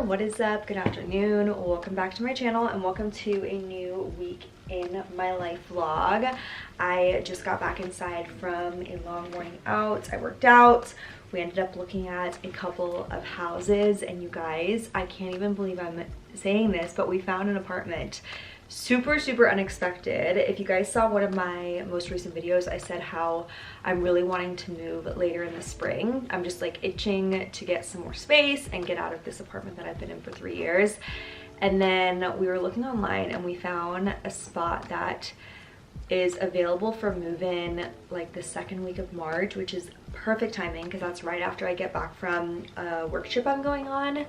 What is up? Good afternoon. Welcome back to my channel and welcome to a new week in my life vlog. I just got back inside from a long morning out. I worked out. We ended up looking at a couple of houses, and you guys, I can't even believe I'm saying this, but we found an apartment. Super unexpected. If you guys saw one of my most recent videos, I said how I'm really wanting to move later in the spring. I'm just like itching to get some more space and get out of this apartment that I've been in for 3 years. And then we were looking online and we found a spot that is available for move-in like the second week of March, which is perfect timing because that's right after I get back from a work trip I'm going on.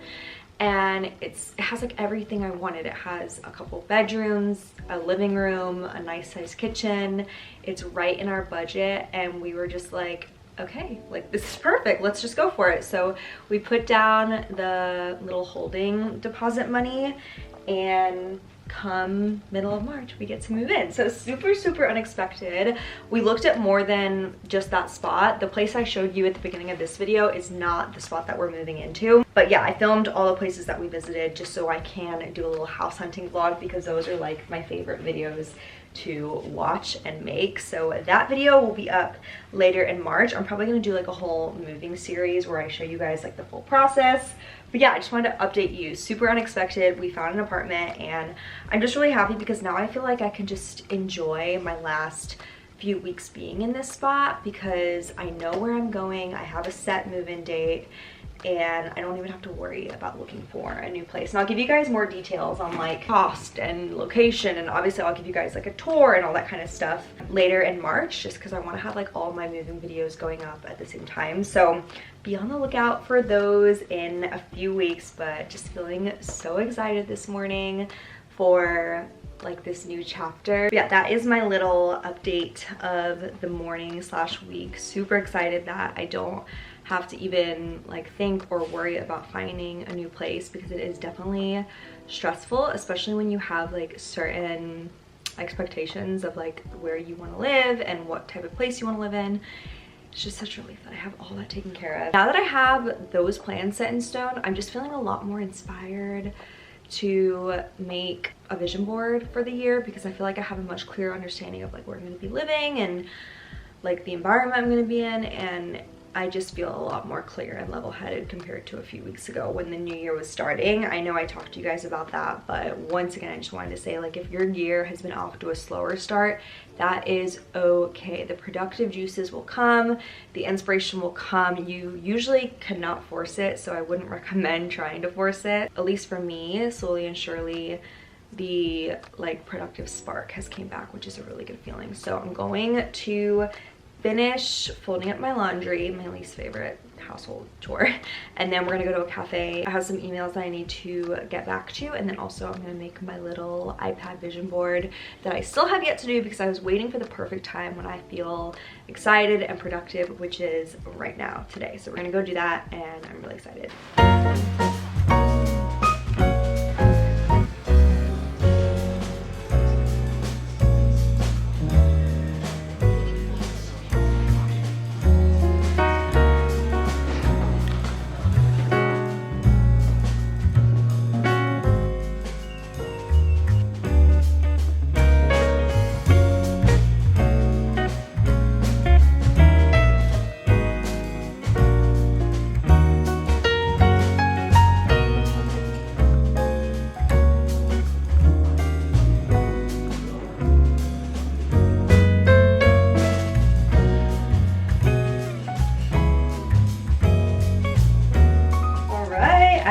And it has like everything I wanted. It has a couple bedrooms, a living room, a nice sized kitchen. It's right in our budget, and we were just like, okay, like this is perfect, let's just go for it. So we put down the little holding deposit money, and come middle of March we get to move in. So super unexpected. We looked at more than just that spot. The place I showed you at the beginning of this video is not the spot that we're moving into, but yeah, I filmed all the places that we visited just so I can do a little house hunting vlog, because those are like my favorite videos to watch and make. So that video will be up later in March. I'm probably gonna do like a whole moving series where I show you guys like the full process. But yeah, I just wanted to update you. Super unexpected. We found an apartment and I'm just really happy because now I feel like I can just enjoy my last few weeks being in this spot, because I know where I'm going. I have a set move-in date and I don't even have to worry about looking for a new place. And I'll give you guys more details on like cost and location, and obviously I'll give you guys like a tour and all that kind of stuff later in March, just because I want to have like all my moving videos going up at the same time. So be on the lookout for those in a few weeks, but just feeling so excited this morning for like this new chapter. But yeah, that is my little update of the morning slash week. Super excited that I don't have to even like think or worry about finding a new place, because it is definitely stressful, especially when you have like certain expectations of like where you want to live and what type of place you want to live in. It's just such a relief that I have all that taken care of. Now that I have those plans set in stone, I'm just feeling a lot more inspired to make a vision board for the year, because I feel like I have a much clearer understanding of like where I'm going to be living and like the environment I'm going to be in, and I just feel a lot more clear and level-headed compared to a few weeks ago when the new year was starting. I know I talked to you guys about that, but once again, I just wanted to say, like, if your year has been off to a slower start, that is okay. The productive juices will come, the inspiration will come. You usually cannot force it, so I wouldn't recommend trying to force it. At least for me, slowly and surely, the like productive spark has came back, which is a really good feeling. So I'm going to finish folding up my laundry, my least favorite household chore, and then we're gonna go to a cafe. I have some emails that I need to get back to, and then also I'm gonna make my little iPad vision board that I still have yet to do, because I was waiting for the perfect time when I feel excited and productive, which is right now, today. So we're gonna go do that, and I'm really excited.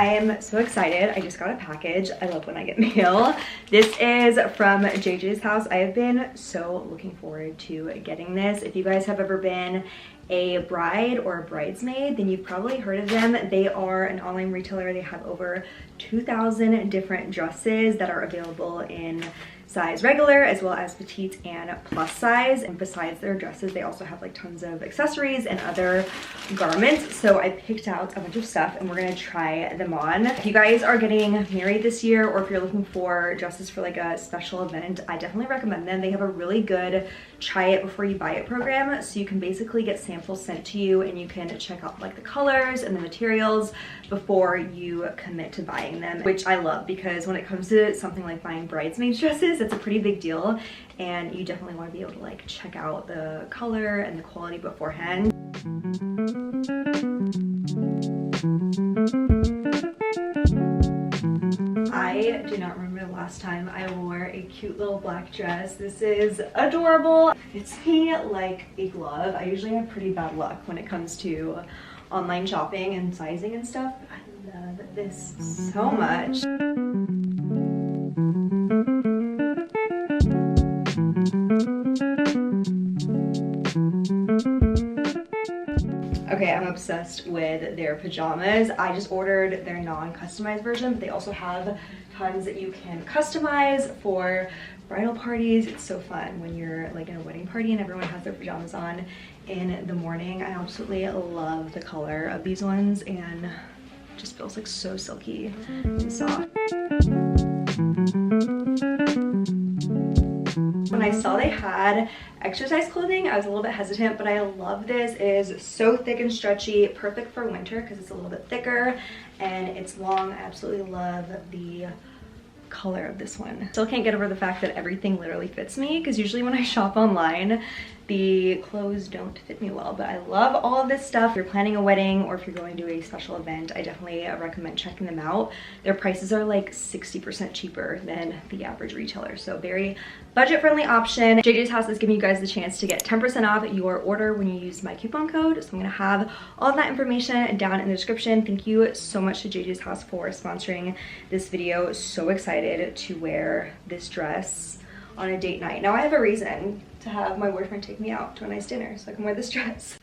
I'm so excited. I just got a package. I love when I get mail. This is from JJ's house. I have been so looking forward to getting this. If you guys have ever been a bride or a bridesmaid, then you've probably heard of them. They are an online retailer. They have over 2,000 different dresses that are available in size regular as well as petite and plus size. And besides their dresses, they also have like tons of accessories and other garments. So I picked out a bunch of stuff and we're gonna try them on. If you guys are getting married this year, or if you're looking for dresses for like a special event, I definitely recommend them. They have a really good try it before you buy it program. So you can basically get samples sent to you and you can check out like the colors and the materials before you commit to buying them, which I love, because when it comes to something like buying bridesmaids dresses, it's a pretty big deal and you definitely want to be able to like check out the color and the quality beforehand. I do not remember the last time I wore a cute little black dress. This is adorable. It fits me like a glove. I usually have pretty bad luck when it comes to online shopping and sizing and stuff, but I love this so much. Okay, I'm obsessed with their pajamas. I just ordered their non-customized version, but they also have tons that you can customize for bridal parties. It's so fun when you're like in a wedding party and everyone has their pajamas on in the morning. I absolutely love the color of these ones and it just feels like so silky and soft. When I saw they had exercise clothing, I was a little bit hesitant, but I love this. It is so thick and stretchy, perfect for winter because it's a little bit thicker and it's long. I absolutely love the color of this one. Still can't get over the fact that everything literally fits me, because usually when I shop online, the clothes don't fit me well, but I love all of this stuff. If you're planning a wedding or if you're going to a special event, I definitely recommend checking them out. Their prices are like 60% cheaper than the average retailer, so very budget-friendly option. JJ's House is giving you guys the chance to get 10% off your order when you use my coupon code, so I'm gonna have all of that information down in the description. Thank you so much to JJ's House for sponsoring this video. So excited to wear this dress on a date night. Now I have a reason to have my boyfriend take me out to a nice dinner so I can wear this dress.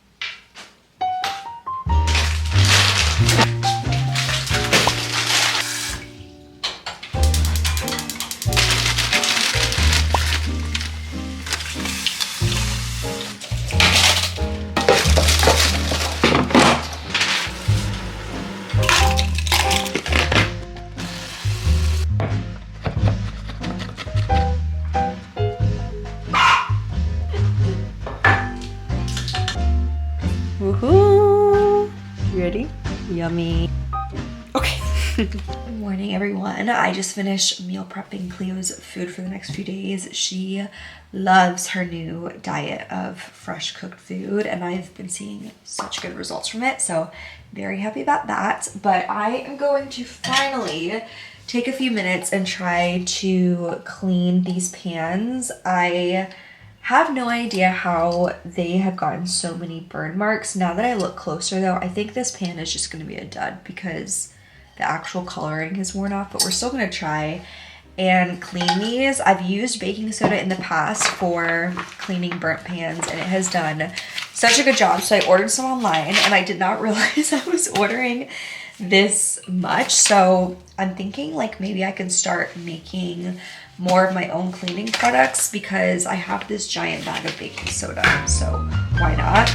Woohoo! You ready? Yummy. Okay. Good morning, everyone. I just finished meal prepping Cleo's food for the next few days. She loves her new diet of fresh cooked food and I've been seeing such good results from it, so very happy about that. But I am going to finally take a few minutes and try to clean these pans. I have no idea how they have gotten so many burn marks. Now that I look closer though, I think this pan is just gonna be a dud because the actual coloring has worn off, but we're still gonna try and clean these. I've used baking soda in the past for cleaning burnt pans and it has done such a good job. So I ordered some online and I did not realize I was ordering this much. So I'm thinking like maybe I can start making more of my own cleaning products because I have this giant bag of baking soda, so why not?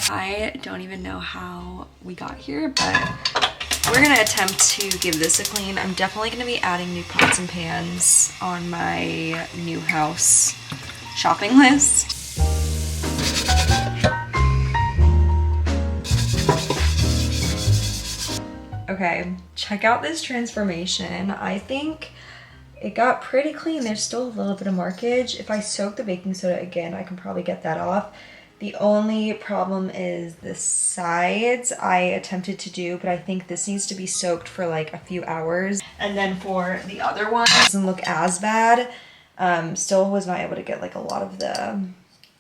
I don't even know how we got here, but we're gonna attempt to give this a clean. I'm definitely gonna be adding new pots and pans on my new house shopping list. Okay, check out this transformation. I think it got pretty clean. There's still a little bit of markage. If I soak the baking soda again, I can probably get that off. The only problem is the sides I attempted to do, but I think this needs to be soaked for like a few hours. And then for the other one, it doesn't look as bad. Still was not able to get like a lot of the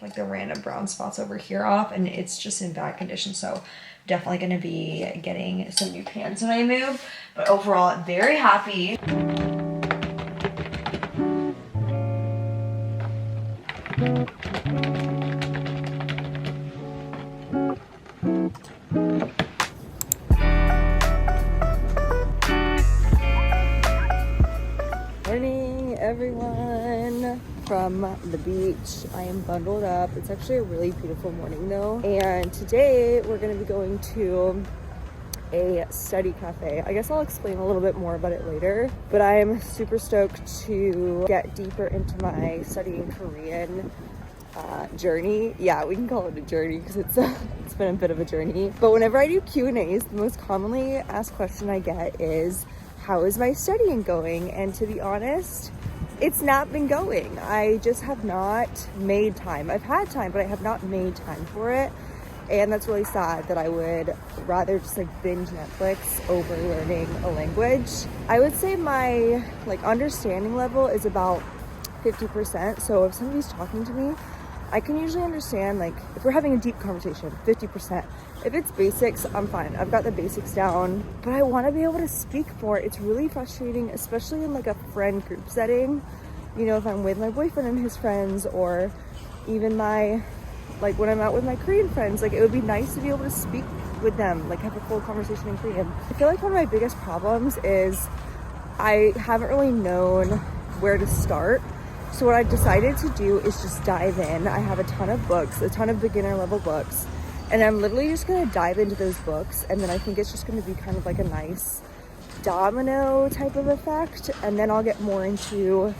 like the random brown spots over here off, and it's just in bad condition. So definitely going to be getting some new pans when I move. But overall, very happy. Morning, everyone from the beach. I am bundled up. It's actually a really beautiful morning though. And today we're going to be going to a study cafe. I guess I'll explain a little bit more about it later, but I am super stoked to get deeper into my studying Korean journey. Yeah, we can call it a journey because it's been a bit of a journey. But whenever I do Q&As, the most commonly asked question I get is, how is my studying going? And to be honest, it's not been going. I just have not made time. I've had time, but I have not made time for it. And that's really sad that I would rather just like binge Netflix over learning a language. I would say my like understanding level is about 50%. So if somebody's talking to me, I can usually understand, like if we're having a deep conversation, 50%. If it's basics, I'm fine. I've got the basics down, but I want to be able to speak more. It's really frustrating, especially in like a friend group setting. You know, if I'm with my boyfriend and his friends, or even like when I'm out with my Korean friends, like it would be nice to be able to speak with them, like have a full conversation in Korean. I feel like one of my biggest problems is I haven't really known where to start. So what I decided to do is just dive in. I have a ton of books, a ton of beginner level books, and I'm literally just gonna dive into those books, and then I think it's just gonna be kind of like a nice domino type of effect, and then I'll get more into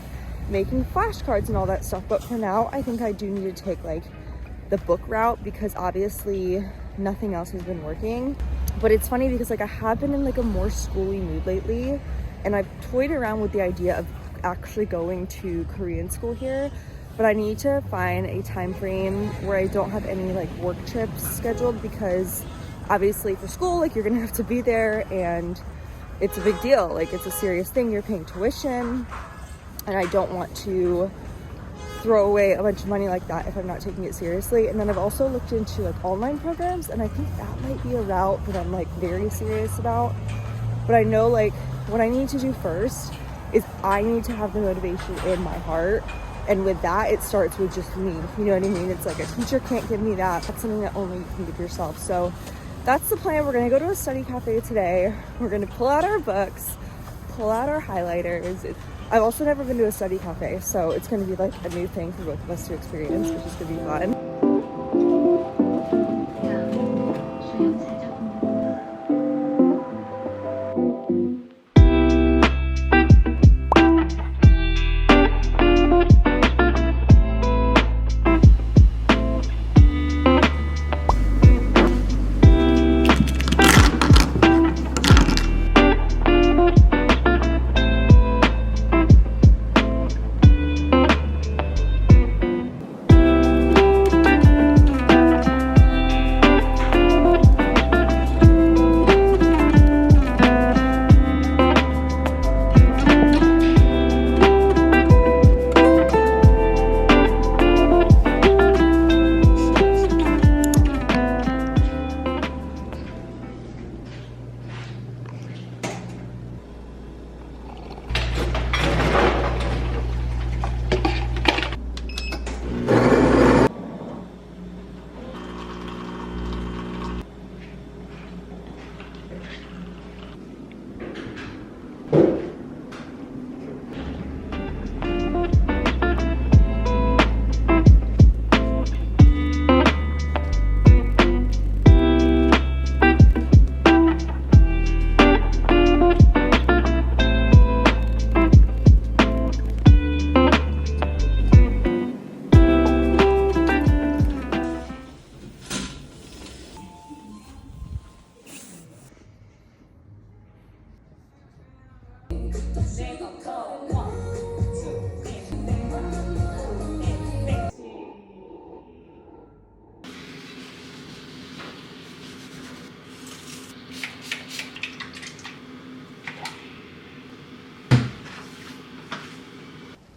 making flashcards and all that stuff. But for now, I think I do need to take like the book route, because obviously nothing else has been working. But it's funny because like I have been in like a more schooly mood lately, and I've toyed around with the idea of actually going to Korean school here, but I need to find a time frame where I don't have any like work trips scheduled, because obviously for school, like you're gonna have to be there, and it's a big deal. Like it's a serious thing. You're paying tuition, and I don't want to throw away a bunch of money like that if I'm not taking it seriously. And then I've also looked into like online programs, and I think that might be a route that I'm like very serious about. But I know like what I need to do first is I need to have the motivation in my heart. And with that, it starts with just me. You know what I mean? It's like a teacher can't give me that. That's something that only you can give yourself. So that's the plan. We're gonna go to a study cafe today. We're gonna pull out our books, pull out our highlighters. I've also never been to a study cafe, so it's gonna be like a new thing for both of us to experience, which is gonna be fun.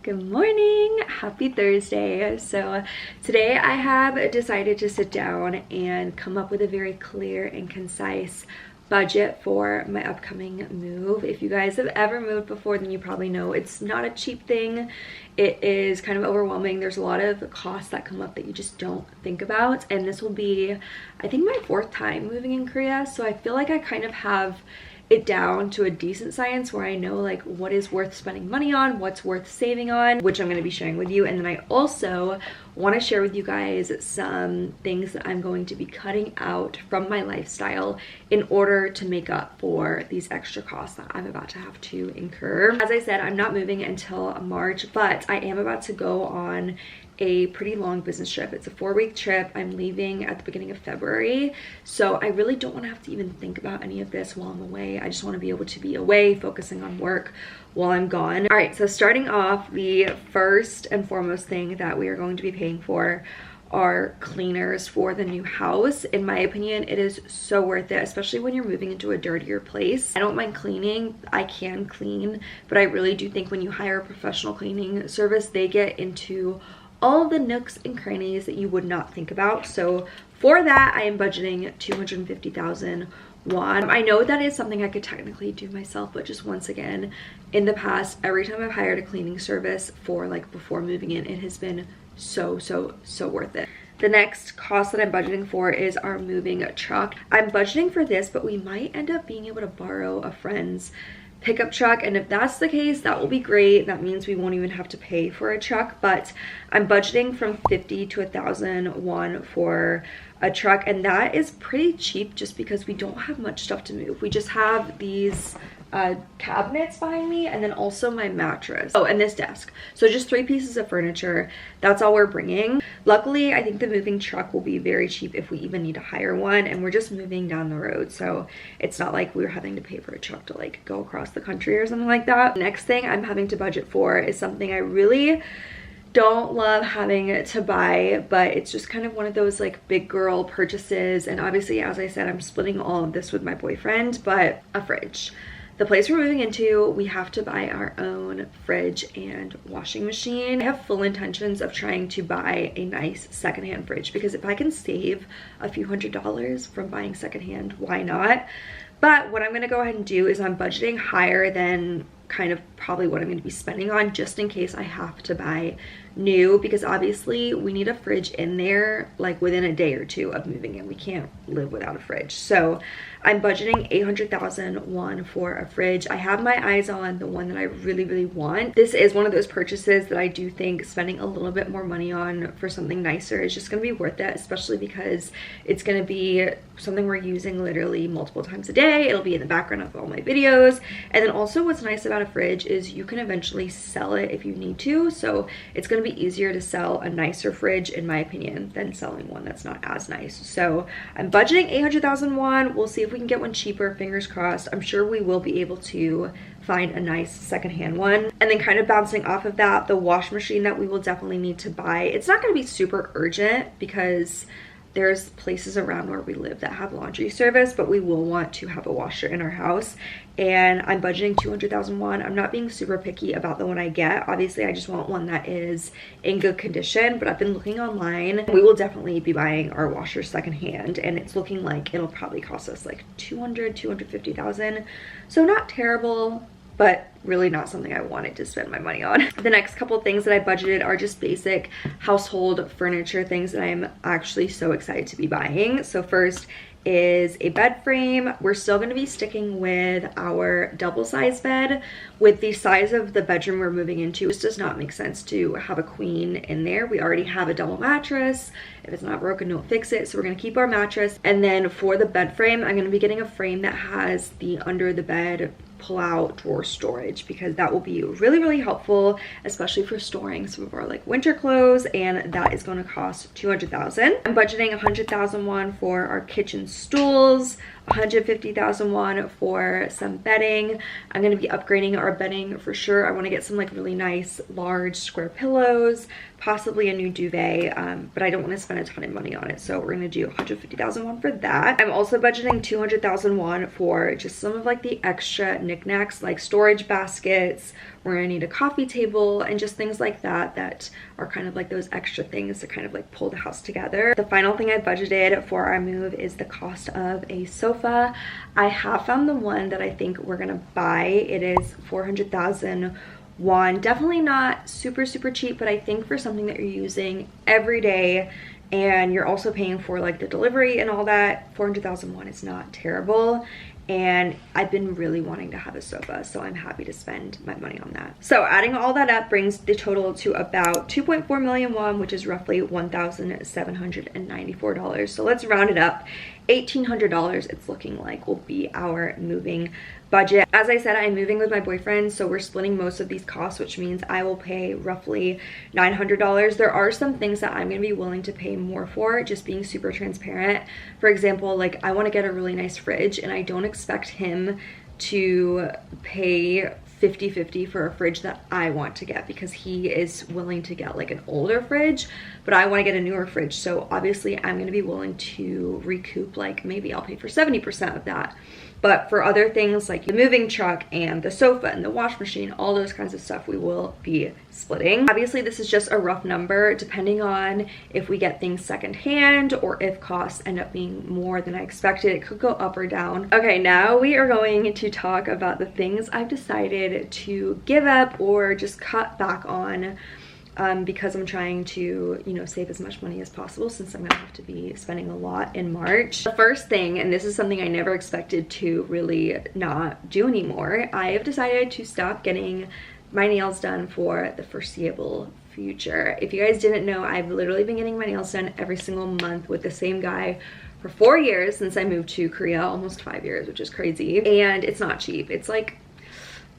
Good morning, happy Thursday. So today I have decided to sit down and come up with a very clear and concise budget for my upcoming move. If you guys have ever moved before, then you probably know it's not a cheap thing. It is kind of overwhelming. There's a lot of costs that come up that you just don't think about, and this will be, I think, my 4th time moving in Korea, so I feel like I kind of have it down to a decent science where I know like what is worth spending money on, what's worth saving on, which I'm going to be sharing with you. And then I also want to share with you guys some things that I'm going to be cutting out from my lifestyle in order to make up for these extra costs that I'm about to have to incur. As I said, I'm not moving until March, but I am about to go on a pretty long business trip. It's a 4-week trip. I'm leaving at the beginning of February, so I really don't want to have to even think about any of this while I'm away. I just want to be able to be away, focusing on work while I'm gone. All right, so starting off, the first and foremost thing that we are going to be paying for are cleaners for the new house. In my opinion, it is so worth it, especially when you're moving into a dirtier place. I don't mind cleaning, I can clean, but I really do think when you hire a professional cleaning service, they get into all the nooks and crannies that you would not think about. So for that, I am budgeting 250,000 won. I know that is something I could technically do myself, but just once again, in the past, every time I've hired a cleaning service for like before moving in, it has been so worth it. The next cost that I'm budgeting for is our moving truck. I'm budgeting for this, but we might end up being able to borrow a friend's pickup truck, and if that's the case, that will be great. That means we won't even have to pay for a truck, but I'm budgeting from 50 to 1,000 won for a truck, and that is pretty cheap just because we don't have much stuff to move. We just have these cabinets behind me, and then also my mattress, oh, and this desk. So just 3 pieces of furniture. That's all we're bringing. Luckily, I think the moving truck will be very cheap if we even need to hire one, and we're just moving down the road, so it's not like we're having to pay for a truck to like go across the country or something like that. Next thing I'm having to budget for is something I really don't love having to buy, but it's just kind of one of those like big girl purchases. And obviously, as I said, I'm splitting all of this with my boyfriend, but a fridge. The place we're moving into, we have to buy our own fridge and washing machine. I have full intentions of trying to buy a nice secondhand fridge, because if I can save a few $100s from buying secondhand, why not? But what I'm gonna go ahead and do is I'm budgeting higher than kind of probably what I'm going to be spending on, just in case I have to buy new, because obviously we need a fridge in there like within a day or 2 of moving in. We can't live without a fridge. So I'm budgeting 800,000 won for a fridge. I have my eyes on the one that I really want. This is one of those purchases that I do think spending a little bit more money on for something nicer is just going to be worth it, especially because it's going to be something we're using literally multiple times a day. It'll be in the background of all my videos. And then also what's nice about a fridge is you can eventually sell it if you need to. So it's going to be easier to sell a nicer fridge, in my opinion, than selling one that's not as nice. So I'm budgeting 800,000 won. We'll see if we can get one cheaper, fingers crossed. I'm sure we will be able to find a nice secondhand one. And then kind of bouncing off of that, the wash machine that we will definitely need to buy. It's not going to be super urgent because there's places around where we live that have laundry service, but we will want to have a washer in our house. And I'm budgeting 200,000 won. I'm not being super picky about the one I get. Obviously, I just want one that is in good condition, but I've been looking online. We will definitely be buying our washer secondhand, and it's looking like it'll probably cost us like 250,000. So not terrible, but really not something I wanted to spend my money on. The next couple things that I budgeted are just basic household furniture, things that I'm actually so excited to be buying. So first is a bed frame. We're still going to be sticking with our double size bed. With the size of the bedroom we're moving into, this does not make sense to have a queen in there. We already have a double mattress. If it's not broken, don't fix it. So we're going to keep our mattress. And then for the bed frame, I'm going to be getting a frame that has the under the bed pull-out drawer storage, because that will be really helpful, especially for storing some of our like winter clothes, and that is going to cost 200,000. I'm budgeting 100,000 won for our kitchen stools, 150,000 won for some bedding. I'm going to be upgrading our bedding for sure. I want to get some like really nice large square pillows, possibly a new duvet, but I don't want to spend a ton of money on it, so we're going to do 150,000 won for that. I'm also budgeting 200,000 won for just some of like the extra knickknacks like storage baskets. We're going to need a coffee table and just things like that that are kind of like those extra things to kind of like pull the house together. The final thing I budgeted for our move is the cost of a sofa. I have found the one that I think we're gonna buy. It is 400,000 won. Definitely not super cheap, but I think for something that you're using every day and you're also paying for like the delivery and all that, 400,000 won is not terrible. And I've been really wanting to have a sofa, so I'm happy to spend my money on that. So adding all that up brings the total to about 2.4 million won, which is roughly $1,794. So let's round it up. $1,800 it's looking like will be our moving budget. As I said, I'm moving with my boyfriend, so we're splitting most of these costs, which means I will pay roughly $900. There are some things that I'm gonna be willing to pay more for, just being super transparent. For example, like I wanna get a really nice fridge and I don't expect him to pay 50-50 for a fridge that I want to get because he is willing to get like an older fridge, but I want to get a newer fridge. So obviously I'm going to be willing to recoup, like maybe I'll pay for 70% of that. But for other things like the moving truck and the sofa and the wash machine, all those kinds of stuff, we will be splitting. Obviously, this is just a rough number depending on if we get things secondhand or if costs end up being more than I expected. It could go up or down. Okay, now we are going to talk about the things I've decided to give up or just cut back on because I'm trying to, you know, save as much money as possible since I'm gonna have to be spending a lot in March. The first thing, and this is something I never expected to really not do anymore, I have decided to stop getting my nails done for the foreseeable future. If you guys didn't know, I've literally been getting my nails done every single month with the same guy for 4 years since I moved to Korea, almost 5 years, which is crazy. And it's not cheap. It's like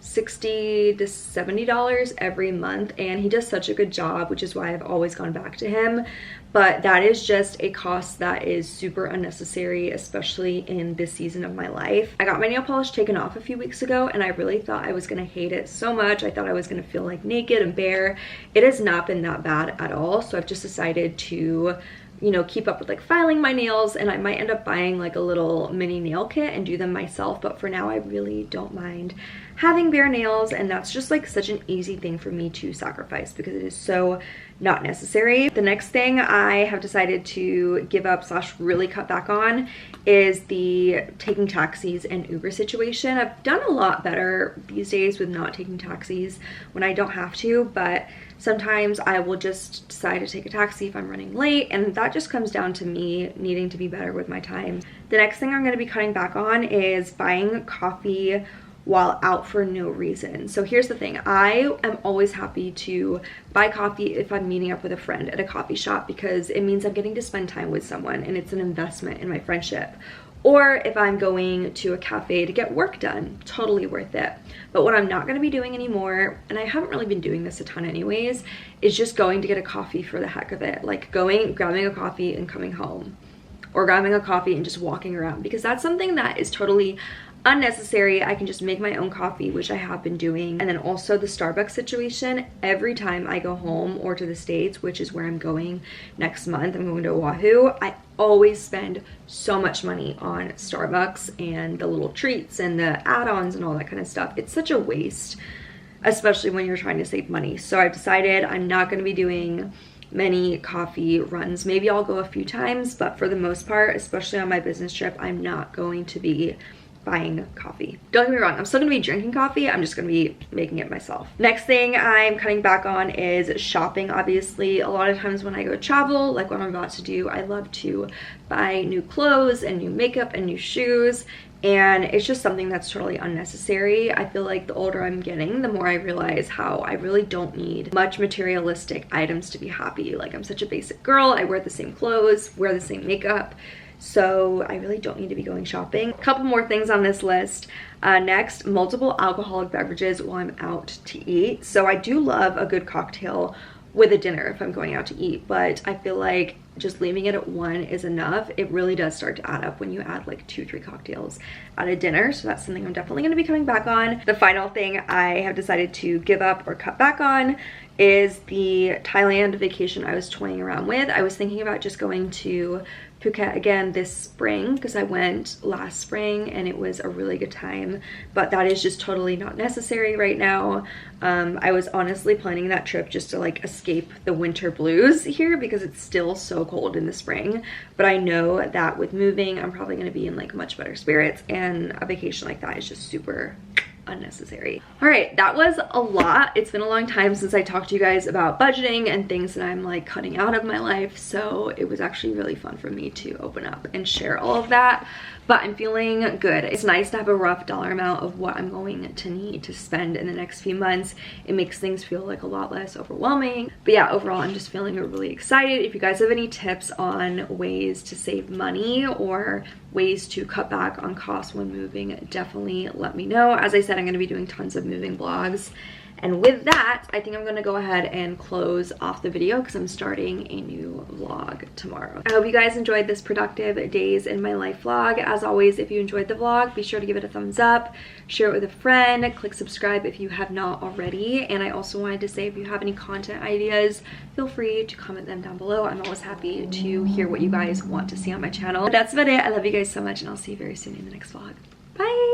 $60 to $70 every month, and he does such a good job, which is why I've always gone back to him. But that is just a cost that is super unnecessary, especially in this season of my life. I got my nail polish taken off a few weeks ago and I really thought I was gonna hate it so much. I thought I was gonna feel like naked and bare. It has not been that bad at all, so I've just decided to, you know, keep up with like filing my nails, and I might end up buying like a little mini nail kit and do them myself. But for now, I really don't mind having bare nails, and that's just like such an easy thing for me to sacrifice because it is so not necessary. The next thing I have decided to give up / really cut back on is the taking taxis and Uber situation. I've done a lot better these days with not taking taxis when I don't have to, but sometimes I will just decide to take a taxi if I'm running late, and that just comes down to me needing to be better with my time. The next thing I'm going to be cutting back on is buying coffee while out for no reason. So here's the thing, I am always happy to buy coffee if I'm meeting up with a friend at a coffee shop because it means I'm getting to spend time with someone and it's an investment in my friendship. Or if I'm going to a cafe to get work done, totally worth it. But what I'm not going to be doing anymore, and I haven't really been doing this a ton anyways, is just going to get a coffee for the heck of it. Like grabbing a coffee and coming home, or grabbing a coffee and just walking around, because that's something that is totally unnecessary. I can just make my own coffee, which I have been doing. And then also the Starbucks situation, every time I go home or to the States, which is where I'm going next month, I'm going to Oahu, I always spend so much money on Starbucks and the little treats and the add-ons and all that kind of stuff. It's such a waste, especially when you're trying to save money. So I've decided I'm not going to be doing many coffee runs. Maybe I'll go a few times, but for the most part, especially on my business trip, I'm not going to be buying coffee. Don't get me wrong, I'm still gonna be drinking coffee, I'm just gonna be making it myself. Next thing I'm cutting back on is shopping. Obviously, a lot of times when I go travel, like what I'm about to do, I love to buy new clothes and new makeup and new shoes, and it's just something that's totally unnecessary. I feel like the older I'm getting, the more I realize how I really don't need much materialistic items to be happy. Like, I'm such a basic girl, I wear the same clothes, wear the same makeup, so I really don't need to be going shopping. A couple more things on this list. Next, multiple alcoholic beverages while I'm out to eat. So I do love a good cocktail with a dinner if I'm going out to eat, but I feel like just leaving it at 1 is enough. It really does start to add up when you add like 2-3 cocktails at a dinner. So that's something I'm definitely going to be coming back on. The final thing I have decided to give up or cut back on is the Thailand vacation I was toying around with. I was thinking about just going to Phuket again this spring because I went last spring and it was a really good time, but that is just totally not necessary right now. I was honestly planning that trip just to like escape the winter blues here because it's still so cold in the spring, but I know that with moving I'm probably going to be in like much better spirits, and a vacation like that is just super unnecessary. All right, that was a lot. It's been a long time since I talked to you guys about budgeting and things that I'm like cutting out of my life, so it was actually really fun for me to open up and share all of that. But I'm feeling good. It's nice to have a rough dollar amount of what I'm going to need to spend in the next few months. It makes things feel like a lot less overwhelming. But yeah, overall I'm just feeling really excited. If you guys have any tips on ways to save money or ways to cut back on costs when moving, definitely let me know. As I said, I'm going to be doing tons of moving vlogs. And with that, I think I'm going to go ahead and close off the video because I'm starting a new vlog tomorrow. I hope you guys enjoyed this productive days in my life vlog. As always, if you enjoyed the vlog, be sure to give it a thumbs up, share it with a friend, click subscribe if you have not already. And I also wanted to say, if you have any content ideas, feel free to comment them down below. I'm always happy to hear what you guys want to see on my channel. But that's about it. I love you guys so much, and I'll see you very soon in the next vlog. Bye!